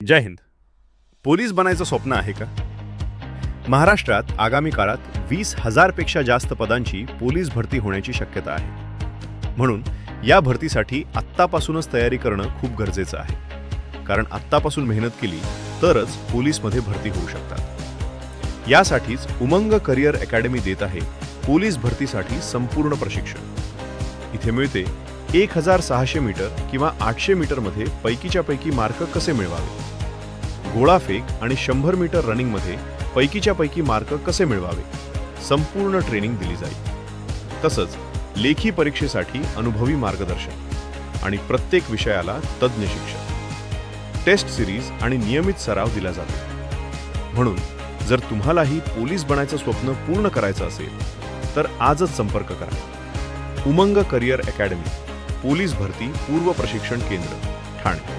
जय Hind. Police बनायचं स्वप्न आहे का? महाराष्ट्रात आगामी काळात 20,000 पेक्षा जास्त पदांची पोलीस भरती होण्याची शक्यता आहे. म्हणून या भरतीसाठी आत्तापासूनच तयारी करणं खूप गरजेचं आहे. कारण आत्तापासून मेहनत केली तरच पोलीसमध्ये भरती होऊ शकतात. यासाठीच उमंग करिअर अकॅडमी देत आहे पोलीस भरतीसाठी संपूर्ण प्रशिक्षण. इथे मिळते 1,600 मीटर किंवा 800 मीटरमध्ये पैकीच्या पैकी मार्क कसे मिळवावे, गोळाफेक आणि 100 मीटर रनिंगमध्ये पैकीच्या पैकी मार्क कसे मिळवावे, संपूर्ण ट्रेनिंग दिली जाईल. तसंच लेखी परीक्षेसाठी अनुभवी मार्गदर्शन आणि प्रत्येक विषयाला तज्ज्ञ शिक्षक, टेस्ट सिरीज आणि नियमित सराव दिला जातो. म्हणून जर तुम्हालाही पोलीस बनायचं स्वप्न पूर्ण करायचं असेल तर आजच संपर्क करा. उमंग करिअर अकॅडमी, पोलीस भरती पूर्व प्रशिक्षण केंद्र, ठाणे.